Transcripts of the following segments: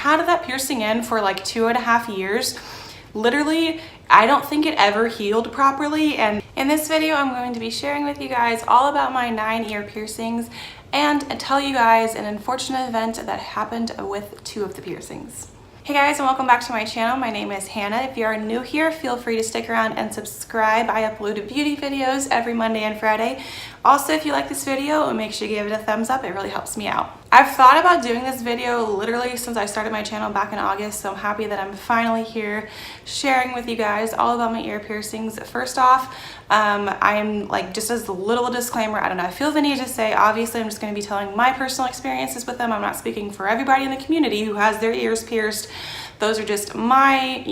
had that piercing in for like 2.5 years. Literally, I don't think it ever healed properly, and in this video I'm going to be sharing with you guys all about my 9 ear piercings and tell you guys an unfortunate event that happened with 2 of the piercings. Hey guys, and welcome back to my channel. My name is Hannah. If you are new here, feel free to stick around and subscribe. I upload beauty videos every Monday and Friday. Also, if you like this video, make sure you give it a thumbs up. It really helps me out. I've thought about doing this video literally since I started my channel back in August, so I'm happy that I'm finally here sharing with you guys all about my ear piercings. First off, I'm like, just as a little disclaimer, I don't know, I feel the need to say, obviously I'm just going to be telling my personal experiences with them. I'm not speaking for everybody in the community who has their ears pierced. Those are just my,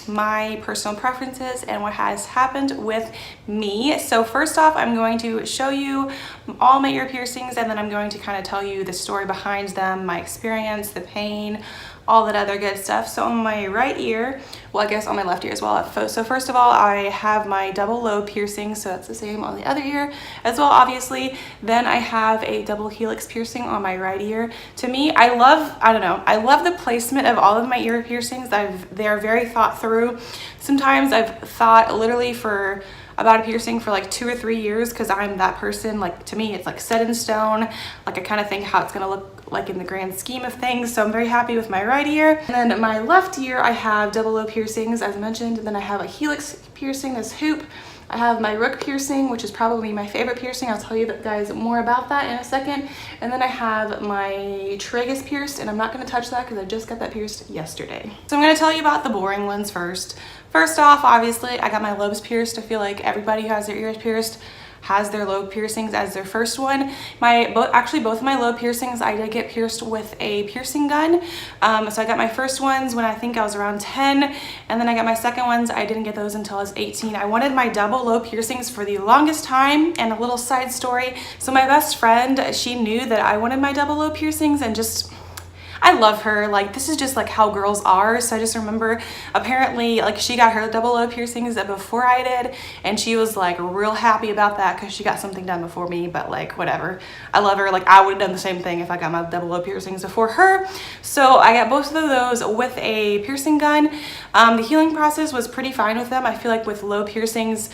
my personal preferences and what has happened with me. So first off, I'm going to show you all my ear piercings, and then I'm going to kind of tell you the story behind them, my experience, the pain, all that other good stuff. So on my right ear, well, I guess on my left ear as well. So first of all, I have my double lobe piercing, so that's the same on the other ear as well, obviously. Then I have a double helix piercing on my right ear. To me, I love the placement of all of my ear piercings. They are very thought through. Sometimes I've thought literally for about a piercing for like 2 or 3 years, because I'm that person. Like, to me, it's like set in stone. Like, I kind of think how it's gonna look like in the grand scheme of things. So I'm very happy with my right ear. And then my left ear, I have double lobe piercings, as mentioned. And then I have a helix piercing, this hoop. I have my rook piercing, which is probably my favorite piercing. I'll tell you guys more about that in a second. And then I have my tragus pierced, and I'm not going to touch that because I just got that pierced yesterday. So I'm going to tell you about the boring ones first. First off, obviously, I got my lobes pierced. I feel like everybody who has their ears pierced has their lobe piercings as their first one. Actually both of my lobe piercings, I did get pierced with a piercing gun. So I got my first ones when I think I was around 10, and then I got my second ones. I didn't get those until I was 18. I wanted my double lobe piercings for the longest time. And a little side story, so my best friend, she knew that I wanted my double lobe piercings, and just, I love her. Like, this is just like how girls are. So I just remember, apparently, like, she got her double lobe piercings before I did, and she was like real happy about that because she got something done before me. But like, whatever, I love her. Like, I would have done the same thing if I got my double lobe piercings before her. So I got both of those with a piercing gun. The healing process was pretty fine with them. I feel like with lobe piercings,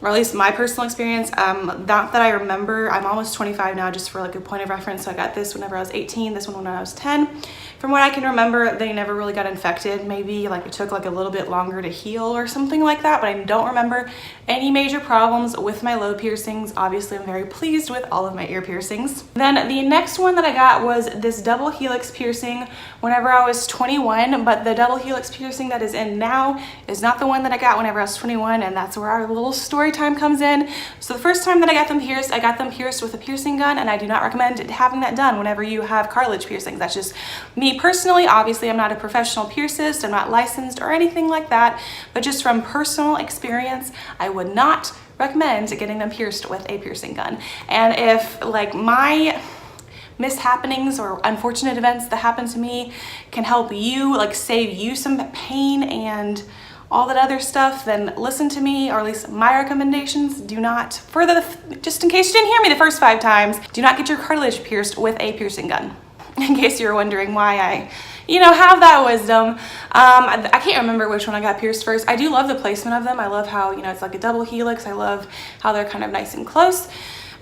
or at least my personal experience, not that I remember. I'm almost 25 now, just for like a point of reference. So I got this whenever I was 18, this one when I was 10. From what I can remember, they never really got infected. Maybe like it took like a little bit longer to heal or something like that, but I don't remember any major problems with my lobe piercings. Obviously, I'm very pleased with all of my ear piercings. Then the next one that I got was this double helix piercing whenever I was 21, but the double helix piercing that is in now is not the one that I got whenever I was 21, and that's where our little story time comes in. So the first time that I got them pierced with a piercing gun, and I do not recommend having that done whenever you have cartilage piercings. That's just me personally. Obviously, I'm not a professional piercist, I'm not licensed or anything like that, but just from personal experience, I would not recommend getting them pierced with a piercing gun. And if like my mishappenings or unfortunate events that happen to me can help you, like save you some pain and all that other stuff, then listen to me, or at least my recommendations. Do not, just in case you didn't hear me the first 5 times, do not get your cartilage pierced with a piercing gun. In case you're wondering why I, have that wisdom. I can't remember which one I got pierced first. I do love the placement of them. I love how, it's like a double helix. I love how they're kind of nice and close.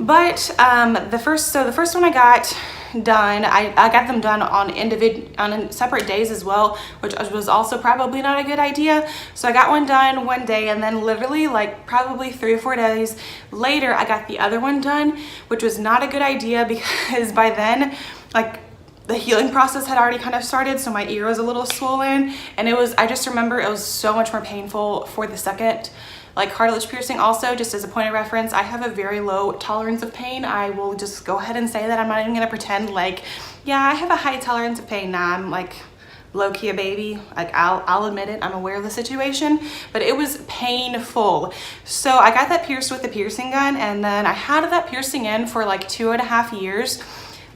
But the first one I got done, I got them done on separate days as well, which was also probably not a good idea. So I got one done one day, and then literally like probably 3 or 4 days later, I got the other one done, which was not a good idea because by then, like, the healing process had already kind of started, so my ear was a little swollen, and I just remember it was so much more painful for the second, like, cartilage piercing. Also, just as a point of reference, I have a very low tolerance of pain. I will just go ahead and say that. I'm not even gonna pretend like, yeah, I have a high tolerance of pain. Nah, I'm like low-key a baby. Like, I'll admit it, I'm aware of the situation, but it was painful. So I got that pierced with the piercing gun, and then I had that piercing in for like 2.5 years.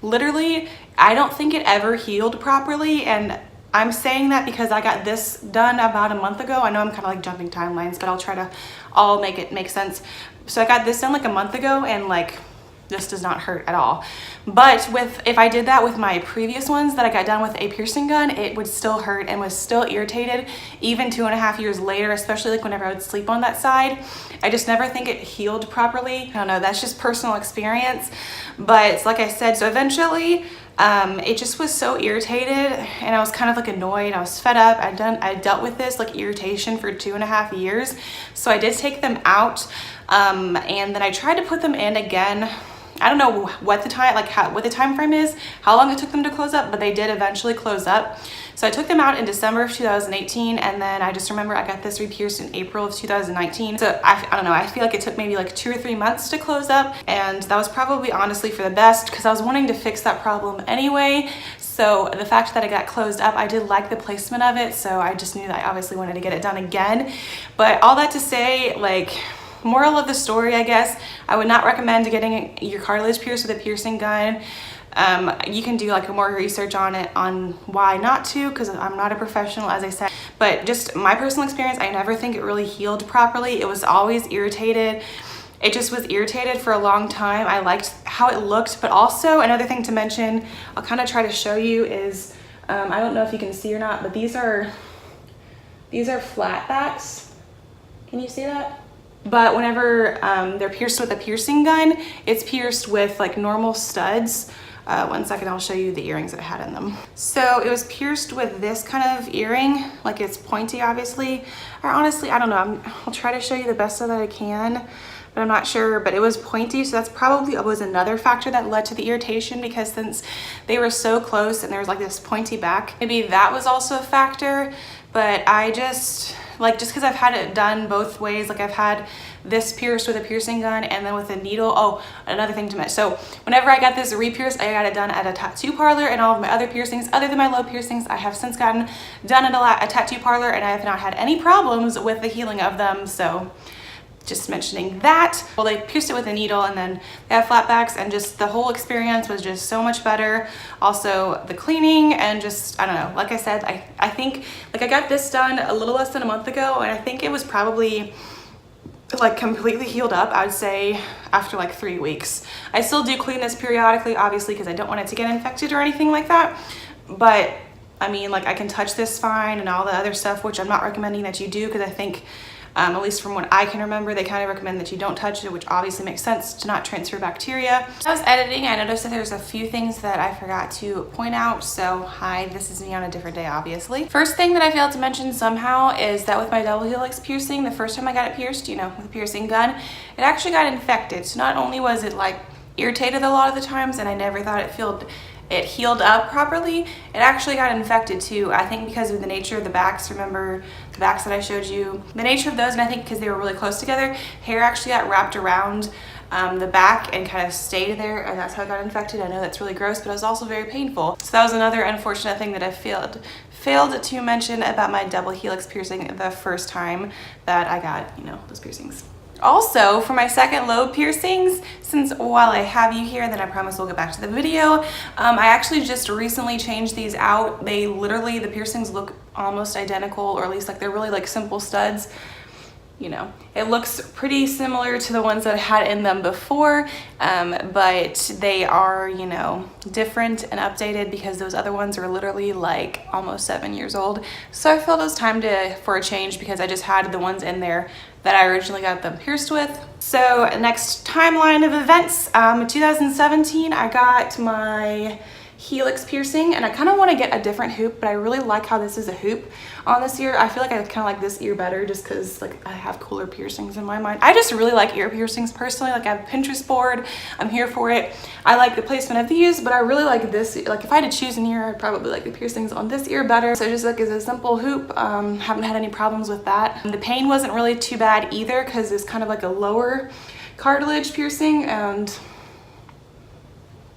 Literally, I don't think it ever healed properly, and I'm saying that because I got this done about a month ago. I know I'm kind of like jumping timelines, but I'll make it make sense. So I got this done like a month ago, and like this does not hurt at all. But if I did that with my previous ones that I got done with a piercing gun, it would still hurt and was still irritated even 2.5 years later, especially like whenever I would sleep on that side. I just never think it healed properly. I don't know, that's just personal experience. But like I said, so eventually it just was so irritated and I was kind of like annoyed. I was fed up. I dealt with this like irritation for 2.5 years. So I did take them out and then I tried to put them in again. I don't know what the time frame is, how long it took them to close up, but they did eventually close up. So I took them out in December of 2018, and then I just remember I got this re-pierced in April of 2019. So I don't know, I feel like it took maybe like 2 or 3 months to close up, and that was probably honestly for the best because I was wanting to fix that problem anyway. So the fact that it got closed up, I did like the placement of it, so I just knew that I obviously wanted to get it done again. But all that to say, like, moral of the story, I guess, I would not recommend getting your cartilage pierced with a piercing gun. You can do like more research on it on why not to, because I'm not a professional, as I said, but just my personal experience, I never think it really healed properly. It was always irritated. It just was irritated for a long time. I liked how it looked, but also another thing to mention, I'll kind of try to show you is, I don't know if you can see or not, but these are flat backs. Can you see that? But whenever they're pierced with a piercing gun, it's pierced with like normal studs. 1 second, I'll show you the earrings that I had in them. So it was pierced with this kind of earring, like it's pointy obviously, or honestly, I don't know, I'll try to show you the best that I can, but I'm not sure, but it was pointy, so that's probably was another factor that led to the irritation, because since they were so close and there was like this pointy back, maybe that was also a factor. But I just because I've had it done both ways, like I've had this pierced with a piercing gun and then with a needle. Oh, another thing to mention. So whenever I got this re-pierced, I got it done at a tattoo parlor, and all of my other piercings, other than my Lobe piercings, I have since gotten done at a tattoo parlor, and I have not had any problems with the healing of them. So just mentioning that. Well, they pierced it with a needle, and then they have flat backs, and just the whole experience was just so much better. Also the cleaning, and just, I don't know, like I said, I think like I got this done a little less than a month ago, and I think it was probably like completely healed up, I would say, after like 3 weeks. I still do clean this periodically, obviously, because I don't want it to get infected or anything like that. But I mean, like I can touch this fine and all the other stuff, which I'm not recommending that you do, because I think at least from what I can remember, they kind of recommend that you don't touch it, which obviously makes sense to not transfer bacteria. As I was editing, I noticed that there's a few things that I forgot to point out. So hi, this is me on a different day, obviously. First thing that I failed to mention somehow is that with my double helix piercing, the first time I got it pierced, you know, with a piercing gun, it actually got infected. So not only was it like irritated a lot of the times, and I never thought it healed up properly, it actually got infected too. I think because of the nature of the backs. Remember the backs that I showed you? The nature of those, and I think because they were really close together, hair actually got wrapped around the back and kind of stayed there, and that's how it got infected. I know that's really gross, but it was also very painful. So that was another unfortunate thing that I failed to mention about my double helix piercing the first time that I got, you know, those piercings. Also, for my second Lobe piercings, since while I have you here, then I promise we'll get back to the video, I actually just recently changed these out. They literally, the piercings look almost identical, or at least like they're really like simple studs. You know, it looks pretty similar to the ones that I had in them before, but they are, you know, different and updated because those other ones are literally like almost 7 years old. So I felt it was time for a change, because I just had the ones in there that I originally got them pierced with. So next timeline of events, in 2017, I got my Helix piercing, and I kind of want to get a different hoop, but I really like how this is a hoop on this ear. I feel like I kind of like this ear better, just because like I have cooler piercings in my mind. I just really like ear piercings personally. Like I have a Pinterest board, I'm here for it. I like the placement of these, but I really like this. Like if I had to choose an ear, I'd probably like the piercings on this ear better. So just like as a simple hoop, haven't had any problems with that. And the pain wasn't really too bad either, because it's kind of like a lower cartilage piercing, and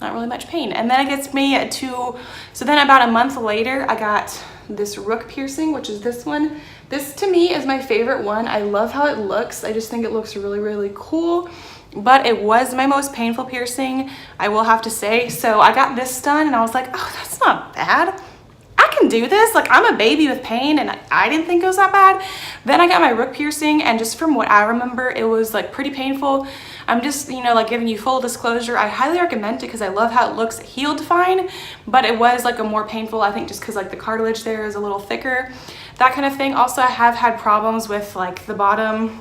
not really much pain. And then it gets me to, so then about a month later, I got this rook piercing, which is this one. This to me is my favorite one. I love how it looks. I just think it looks really, really cool. But it was my most painful piercing, I will have to say. So I got this done, and I was like, oh, that's not bad. I can do this. Like, I'm a baby with pain, and I didn't think it was that bad. Then I got my rook piercing, and just from what I remember, it was like pretty painful. I'm just, you know, like giving you full disclosure. I highly recommend it because I love how it looks healed fine, but it was like a more painful, I think, just because like the cartilage there is a little thicker, that kind of thing. Also, I have had problems with like the bottom,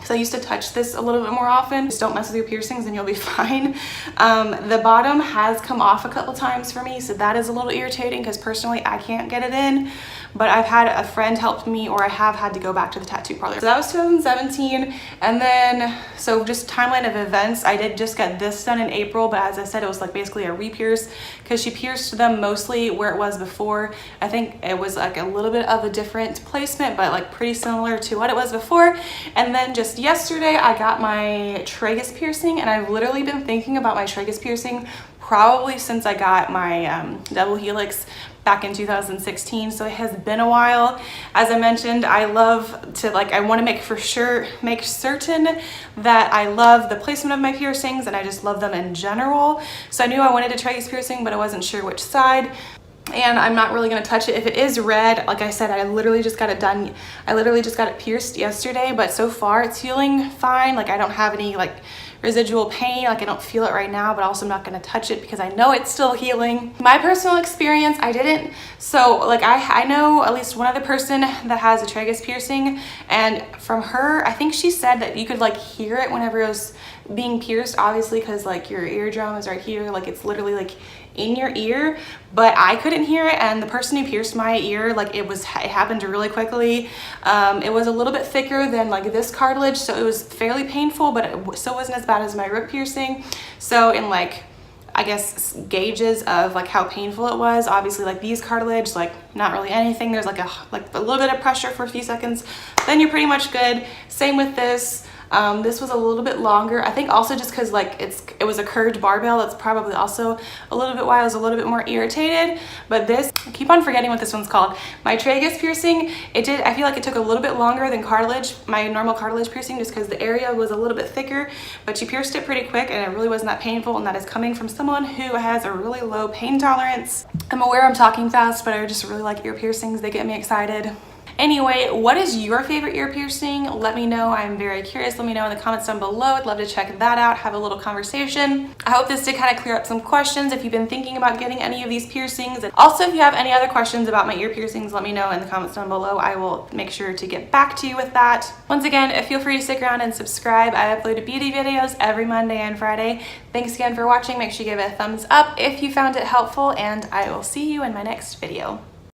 so I used to touch this a little bit more often. Just don't mess with your piercings and you'll be fine. The bottom has come off a couple times for me, so that is a little irritating because personally I can't get it in, but I've had a friend help me, or I have had to go back to the tattoo parlor. So that was 2017, and then, so just timeline of events, I did just get this done in April, but as I said, it was like basically a re-pierce because she pierced them mostly where it was before. I think it was like a little bit of a different placement, but like pretty similar to what it was before. And then just yesterday I got my tragus piercing, and I've literally been thinking about my tragus piercing probably since I got my double helix back in 2016, so it has been a while. As I mentioned, I love to, like, I want to make certain that I love the placement of my piercings, and I just love them in general. So I knew I wanted a tragus piercing, but I wasn't sure which side. And I'm not really going to touch it. If it is red, like I said, I literally just got it done. I literally just got it pierced yesterday, but so far it's healing fine. Like I don't have any like residual pain, like I don't feel it right now, but also I'm not going to touch it because I know it's still healing. My personal experience, I didn't, so like I know at least one other person that has a tragus piercing, and from her, I think she said that you could like hear it whenever it was being pierced, obviously because like your eardrum is right here, like it's literally like in your ear, but I couldn't hear it. And the person who pierced my ear, like it happened really quickly. It was a little bit thicker than like this cartilage, so it was fairly painful, but it still wasn't as bad as my rook piercing. So in like, I guess, gauges of like how painful it was, obviously like these cartilage, like not really anything. There's like a little bit of pressure for a few seconds, then you're pretty much good. Same with this. This was a little bit longer. I think also just because like it was a curved barbell, that's probably also a little bit why I was a little bit more irritated. But this, I keep on forgetting what this one's called. My tragus piercing, I feel like it took a little bit longer than cartilage, my normal cartilage piercing, just because the area was a little bit thicker, but she pierced it pretty quick and it really wasn't that painful, and that is coming from someone who has a really low pain tolerance. I'm aware I'm talking fast, but I just really like ear piercings. They get me excited. Anyway, what is your favorite ear piercing? Let me know. I'm very curious. Let me know in the comments down below. I'd love to check that out, have a little conversation. I hope this did kind of clear up some questions if you've been thinking about getting any of these piercings. And also, if you have any other questions about my ear piercings, let me know in the comments down below. I will make sure to get back to you with that. Once again, feel free to stick around and subscribe. I upload beauty videos every Monday and Friday. Thanks again for watching. Make sure you give it a thumbs up if you found it helpful, and I will see you in my next video.